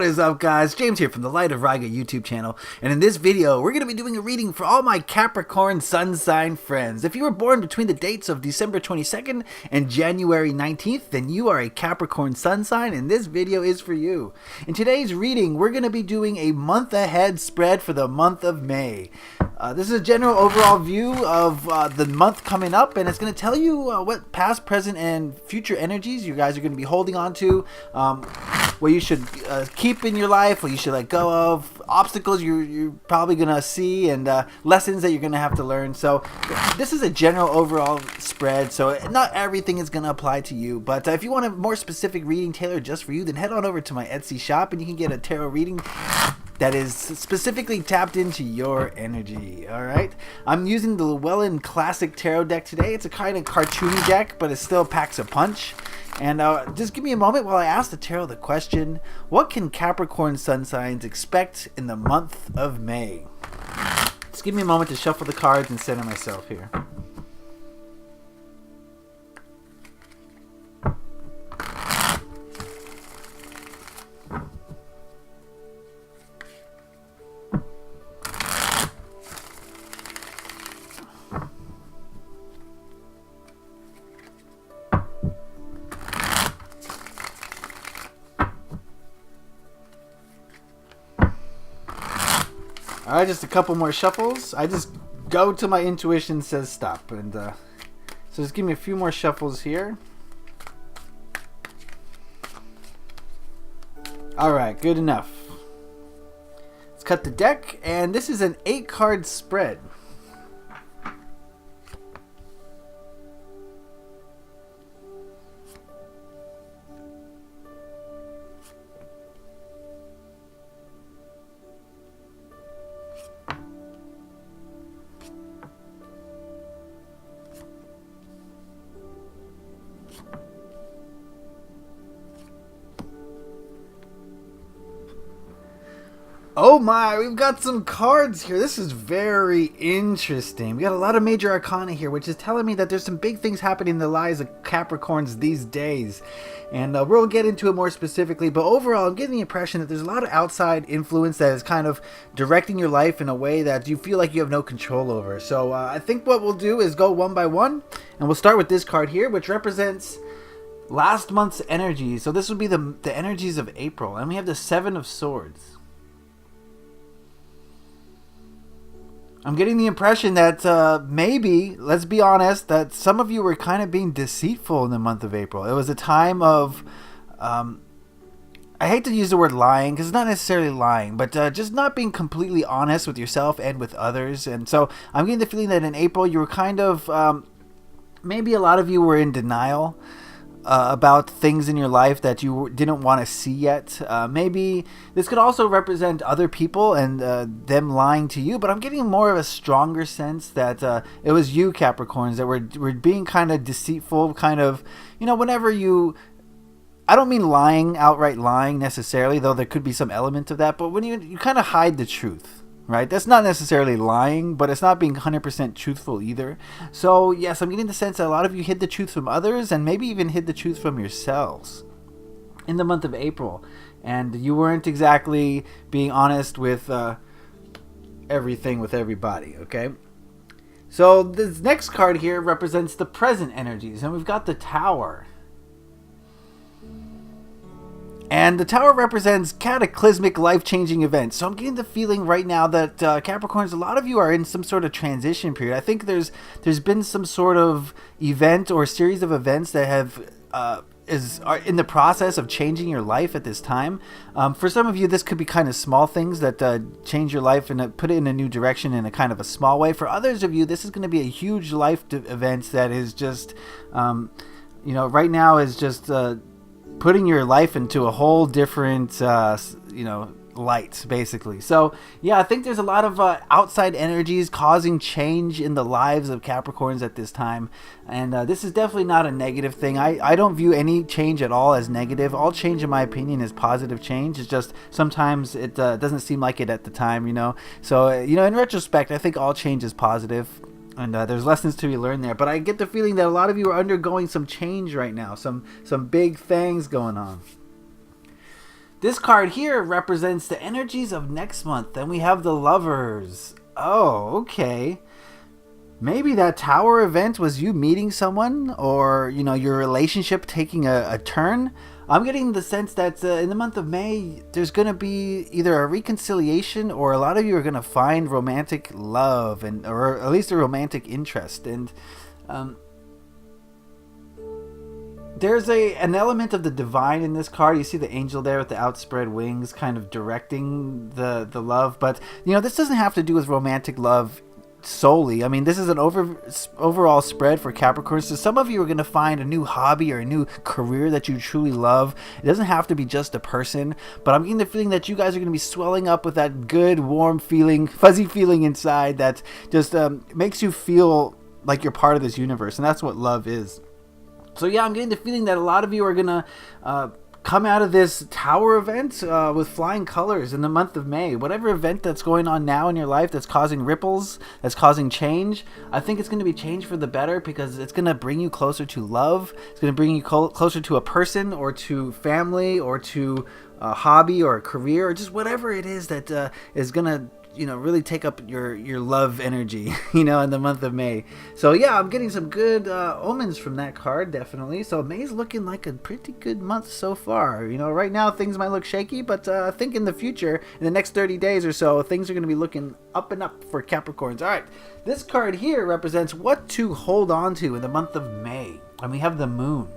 is up, guys? James here from the Light of Riga YouTube channel, and in this video we're going to be doing a reading for all my Capricorn Sun sign friends. If you were born between the dates of December 22nd and January 19th, then you are a Capricorn Sun sign, and this video is for you. In today's reading, we're going to be doing a month ahead spread for the month of May. This is a general overall view of the month coming up, and it's going to tell you what past, present, and future energies you guys are going to be holding on to, what you should keep in your life, what you should let go of, obstacles you're probably going to see, and lessons that you're going to have to learn. So this is a general overall spread, so not everything is going to apply to you, but if you want a more specific reading tailored just for you, then head on over to my Etsy shop and you can get a tarot reading that is specifically tapped into your energy. Alright, I'm using the Llewellyn Classic Tarot deck today. It's a kind of cartoony deck, but it still packs a punch. And just give me a moment while I ask the tarot the question, what can Capricorn Sun signs expect in the month of May? Just give me a moment to shuffle the cards and center myself here. Alright, just a couple more shuffles. I just go till my intuition says stop. And so just give me a few more shuffles here. Alright, good enough. Let's cut the deck, and this is an 8-card spread. Oh my, we've got some cards here. This is very interesting. We got a lot of major arcana here, which is telling me that there's some big things happening in the lives of Capricorns these days. And we'll get into it more specifically, but overall I'm getting the impression that there's a lot of outside influence that is kind of directing your life in a way that you feel like you have no control over. So I think what we'll do is go one by one, and we'll start with this card here, which represents last month's energy. So this would be the energies of April, and we have the 7 of Swords. I'm getting the impression that maybe, let's be honest, that some of you were kind of being deceitful in the month of April. It was a time of, I hate to use the word lying, because it's not necessarily lying, but just not being completely honest with yourself and with others. And so I'm getting the feeling that in April you were kind of, maybe a lot of you were in denial about things in your life that you didn't want to see yet. Maybe this could also represent other people and them lying to you, but I'm getting more of a stronger sense that it was you, Capricorns, that were being kind of deceitful, kind of, you know, whenever you, I don't mean lying, outright lying necessarily, though there could be some element of that, but when you kind of hide the truth. Right? That's not necessarily lying, but it's not being 100% truthful either. So yes, I'm getting the sense that a lot of you hid the truth from others and maybe even hid the truth from yourselves in the month of April. And you weren't exactly being honest with everything with everybody, okay? So this next card here represents the present energies, and we've got the Tower. And the Tower represents cataclysmic, life-changing events. So I'm getting the feeling right now that Capricorns, a lot of you are in some sort of transition period. I think there's been some sort of event or series of events that have are in the process of changing your life at this time. For some of you, this could be kind of small things that change your life and put it in a new direction in a kind of a small way. For others of you, this is going to be a huge life event that is just, you know, right now is just putting your life into a whole different, you know, light, basically. So yeah, I think there's a lot of outside energies causing change in the lives of Capricorns at this time, and this is definitely not a negative thing. I don't view any change at all as negative. All change, in my opinion, is positive change. It's just sometimes it doesn't seem like it at the time, you know. So you know, in retrospect, I think all change is positive. And there's lessons to be learned there. But I get the feeling that a lot of you are undergoing some change right now. Some big things going on. This card here represents the energies of next month. Then we have the Lovers. Oh, okay. Maybe that tower event was you meeting someone, or your relationship taking a turn. I'm getting the sense that in the month of May, there's going to be either a reconciliation, or a lot of you are going to find romantic love, or at least a romantic interest. And there's an element of the divine in this card. You see the angel there with the outspread wings kind of directing the love. But, this doesn't have to do with romantic love solely. I mean, this is an overall spread for Capricorn. So some of you are going to find a new hobby or a new career that you truly love. It doesn't have to be just a person, but I'm getting the feeling that you guys are going to be swelling up with that good, warm feeling, fuzzy feeling inside that just makes you feel like you're part of this universe. And that's what love is. So yeah, I'm getting the feeling that a lot of you are going to come out of this tower event with flying colors in the month of May. Whatever event that's going on now in your life that's causing ripples, that's causing change, I think it's going to be change for the better, because it's going to bring you closer to love. It's going to bring you closer to a person, or to family, or to a hobby, or a career, or just whatever it is that is going to really take up your love energy, in the month of May. So yeah, I'm getting some good omens from that card, definitely. So May's looking like a pretty good month so far. Right now things might look shaky, but I think in the future, in the next 30 days or so, things are going to be looking up and up for Capricorns. All right, this card here represents what to hold on to in the month of May. And we have the Moon.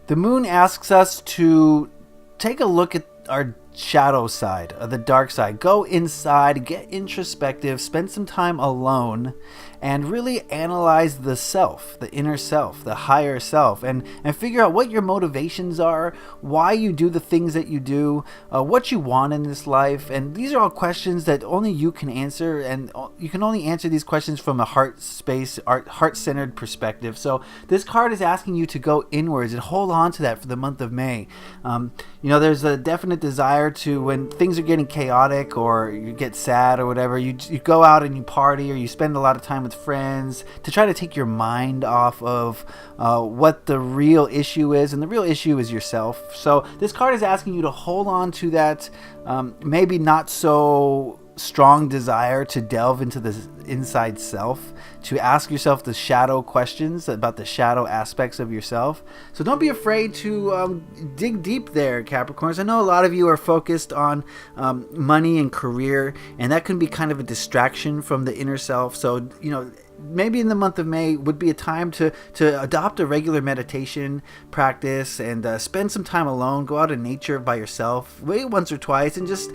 The Moon asks us to take a look at our shadow side, the dark side. Go inside, get introspective, spend some time alone, and really analyze the self, the inner self, the higher self, and figure out what your motivations are, why you do the things that you do, what you want in this life. And these are all questions that only you can answer, and you can only answer these questions from a heart-centered perspective. So this card is asking you to go inwards and hold on to that for the month of May. There's a definite desire to, when things are getting chaotic or you get sad or whatever, you go out and you party, or you spend a lot of time with friends to try to take your mind off of what the real issue is. And the real issue is yourself. So this card is asking you to hold on to that maybe not so strong desire to delve into the inside self, to ask yourself the shadow questions about the shadow aspects of yourself. So don't be afraid to dig deep there, Capricorns. I know a lot of you are focused on money and career, and that can be kind of a distraction from the inner self. So maybe in the month of May would be a time to adopt a regular meditation practice, and spend some time alone. Go out in nature by yourself, wait once or twice, and just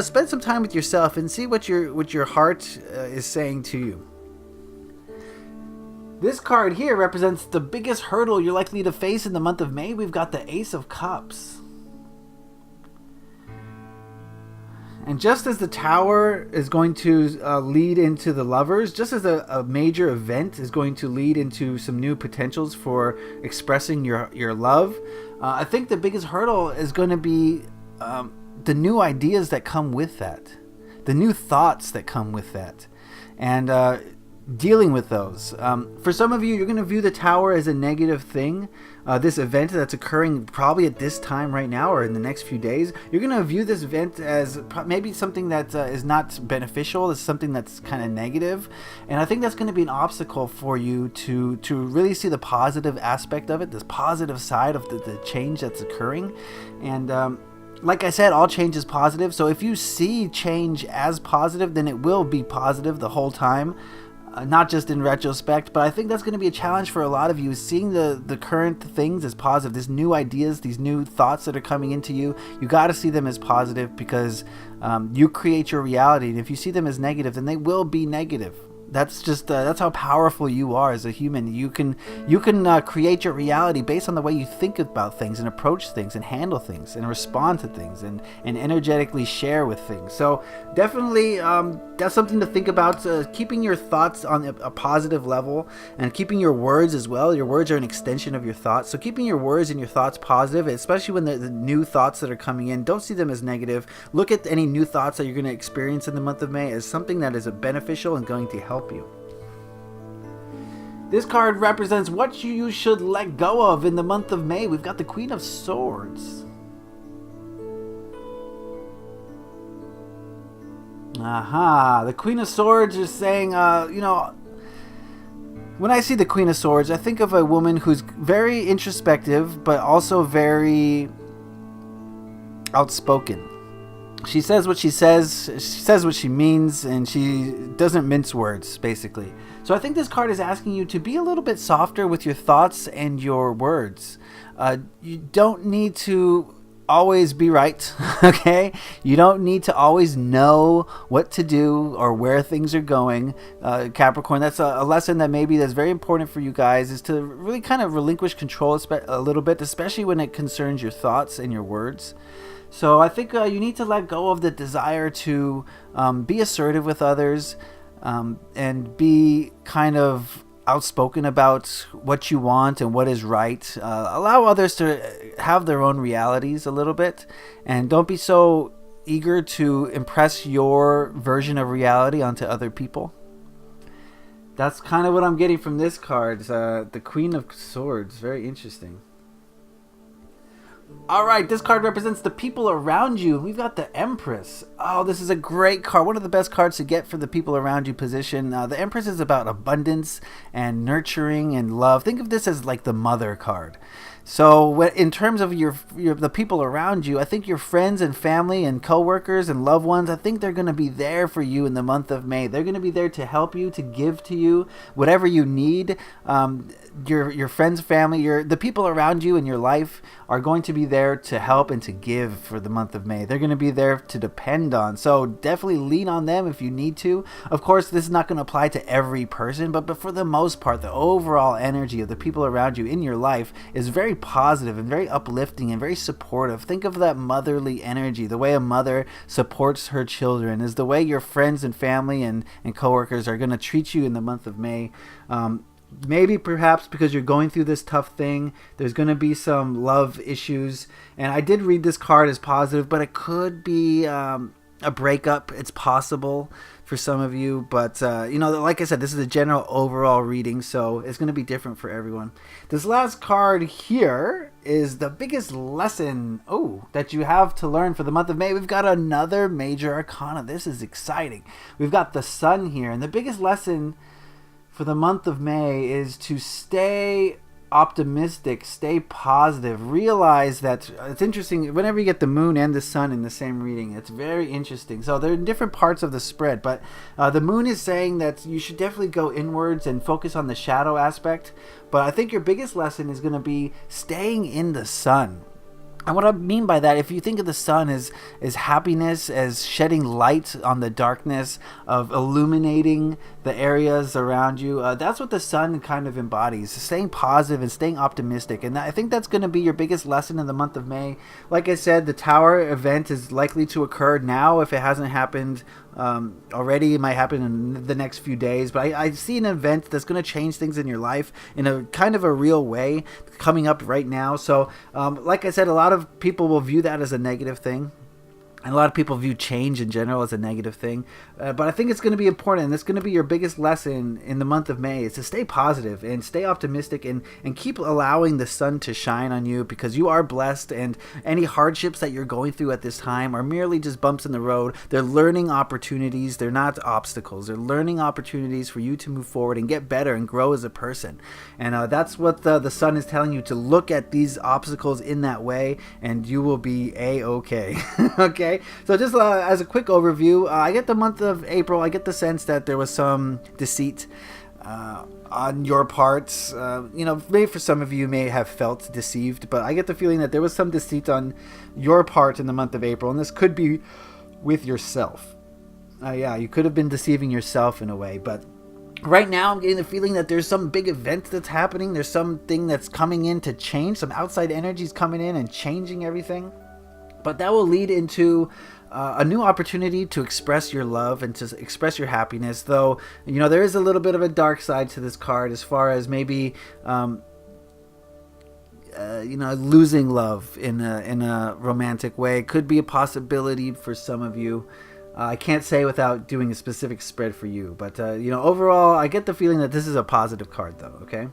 spend some time with yourself and see what your heart is saying to you. This card here represents the biggest hurdle you're likely to face in the month of May. We've got the Ace of Cups. And just as the Tower is going to lead into the Lovers, just as a major event is going to lead into some new potentials for expressing your love, I think the biggest hurdle is going to be the new ideas that come with that, the new thoughts that come with that, and dealing with those. For some of you, you're going to view the Tower as a negative thing. This event that's occurring probably at this time right now, or in the next few days, you're going to view this event as maybe something that is not beneficial. It's something that's kind of negative. And I think that's going to be an obstacle for you to really see the positive aspect of it, this positive side of the change that's occurring. And like I said, all change is positive. So if you see change as positive, then it will be positive the whole time. Not just in retrospect, but I think that's going to be a challenge for a lot of you, seeing the current things as positive. These new ideas, these new thoughts that are coming into you, you got to see them as positive, because you create your reality. And if you see them as negative, then they will be negative. That's just that's how powerful you are as a human. You can create your reality based on the way you think about things, and approach things, and handle things, and respond to things, and energetically share with things. So definitely that's something to think about. Keeping your thoughts on a positive level, and keeping your words as well. Your words are an extension of your thoughts. So keeping your words and your thoughts positive, especially when the new thoughts that are coming in, don't see them as negative. Look at any new thoughts that you're going to experience in the month of May as something that is beneficial and going to help you. This card represents what you should let go of in the month of May. We've got the Queen of Swords. Aha, the Queen of Swords is saying, when I see the Queen of Swords, I think of a woman who's very introspective, but also very outspoken. She says what she says what she means, and she doesn't mince words, basically. So I think this card is asking you to be a little bit softer with your thoughts and your words. You don't need to always be right, okay? You don't need to always know what to do or where things are going. Capricorn, that's a lesson that maybe that's very important for you guys, is to really kind of relinquish control a little bit, especially when it concerns your thoughts and your words. So I think you need to let go of the desire to be assertive with others and be kind of outspoken about what you want and what is right. Allow others to have their own realities a little bit, and don't be so eager to impress your version of reality onto other people. That's kind of what I'm getting from this card. The Queen of Swords. Very interesting. Alright, this card represents the people around you. We've got the Empress. Oh, this is a great card. One of the best cards to get for the people around you position. The Empress is about abundance and nurturing and love. Think of this as like the mother card. So in terms of the people around you, I think your friends and family and coworkers and loved ones, I think they're going to be there for you in the month of May. They're going to be there to help you, to give to you whatever you need. Your friends, family, the people around you in your life are going to be there to help and to give for the month of May. They're going to be there to depend on. So definitely lean on them if you need to. Of course, this is not going to apply to every person, but for the most part, the overall energy of the people around you in your life is very positive and very uplifting and very supportive. Think of that motherly energy. The way a mother supports her children is the way your friends and family and coworkers are going to treat you in the month of May. Maybe perhaps because you're going through this tough thing, there's going to be some love issues. And I did read this card as positive, but it could be a breakup. It's possible for some of you, but like I said, this is a general overall reading, so it's going to be different for everyone. This last card here is the biggest lesson that you have to learn for the month of May. We've got another major arcana. This is exciting. We've got the Sun here, and the biggest lesson for the month of May is to stay optimistic, stay positive. Realize that it's interesting whenever you get the Moon and the Sun in the same reading. It's very interesting. So they're in different parts of the spread, but the Moon is saying that you should definitely go inwards and focus on the shadow aspect. But I think your biggest lesson is going to be staying in the sun. And what I mean by that, if you think of the sun as happiness, as shedding light on the darkness, of illuminating the areas around you, that's what the sun kind of embodies. Staying positive and staying optimistic. And I think that's going to be your biggest lesson in the month of May. Like I said, the Tower event is likely to occur now. If it hasn't happened already, it might happen in the next few days. But I see an event that's going to change things in your life in a kind of a real way coming up right now. So like I said, a lot of people will view that as a negative thing. And a lot of people view change in general as a negative thing. But I think it's going to be important, and it's going to be your biggest lesson in the month of May, is to stay positive and stay optimistic and keep allowing the sun to shine on you, because you are blessed, and any hardships that you're going through at this time are merely just bumps in the road. They're learning opportunities. They're not obstacles. They're learning opportunities for you to move forward and get better and grow as a person. And that's what the sun is telling you, to look at these obstacles in that way, and you will be A-okay. Okay? So just as a quick overview, I get the month of April, I get the sense that there was some deceit on your part. Maybe for some of you may have felt deceived, but I get the feeling that there was some deceit on your part in the month of April, and this could be with yourself. You could have been deceiving yourself in a way, but right now I'm getting the feeling that there's some big event that's happening. There's something that's coming in to change. Some outside energies coming in and changing everything. But that will lead into a new opportunity to express your love and to express your happiness. Though, there is a little bit of a dark side to this card, as far as maybe, losing love in a romantic way. It could be a possibility for some of you. I can't say without doing a specific spread for you, but overall, I get the feeling that this is a positive card, though. Okay.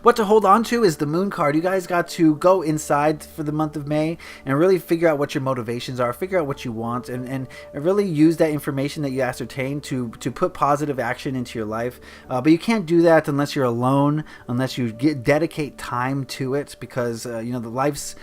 What to hold on to is the Moon card. You guys got to go inside for the month of May and really figure out what your motivations are, figure out what you want, and really use that information that you ascertain to put positive action into your life. But you can't do that unless you're alone, unless you dedicate time to it, because the life's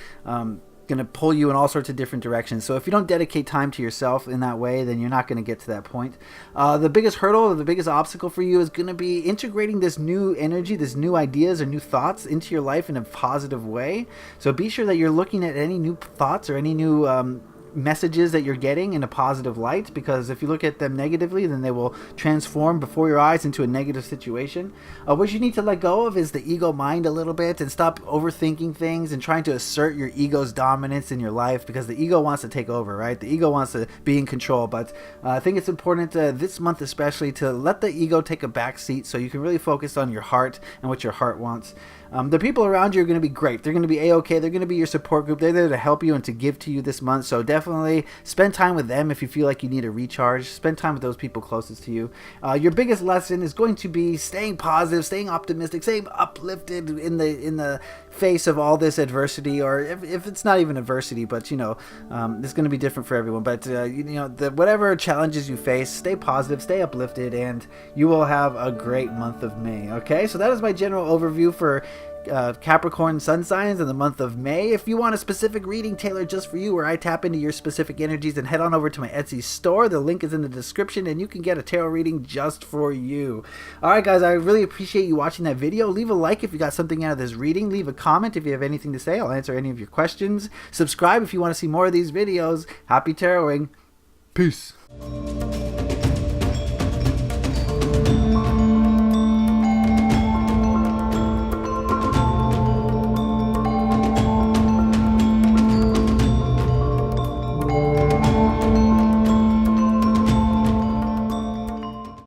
going to pull you in all sorts of different directions. So if you don't dedicate time to yourself in that way, then you're not going to get to that point. The biggest hurdle or the biggest obstacle for you is going to be integrating this new energy, this new ideas or new thoughts into your life in a positive way. So be sure that you're looking at any new thoughts or any new messages that you're getting in a positive light, because if you look at them negatively, then they will transform before your eyes into a negative situation. What you need to let go of is the ego mind a little bit, and stop overthinking things and trying to assert your ego's dominance in your life, because the ego wants to take over, right? The ego wants to be in control. But I think it's important this month especially to let the ego take a back seat so you can really focus on your heart and what your heart wants. The people around you are going to be great. They're going to be A-okay. They're going to be your support group. They're there to help you and to give to you this month. So definitely spend time with them if you feel like you need a recharge. Spend time with those people closest to you. Your biggest lesson is going to be staying positive, staying optimistic, staying uplifted in the face of all this adversity, or if it's not even adversity, but it's going to be different for everyone. But whatever challenges you face, stay positive, stay uplifted, and you will have a great month of May. Okay, so that is my general overview for Capricorn Sun signs in the month of May. If you want a specific reading tailored just for you, where I tap into your specific energies, then head on over to my Etsy store. The link is in the description, and you can get a tarot reading just for you. Alright guys, I really appreciate you watching that video. Leave a like if you got something out of this reading. Leave a comment if you have anything to say. I'll answer any of your questions. Subscribe if you want to see more of these videos. Happy taroting. Peace.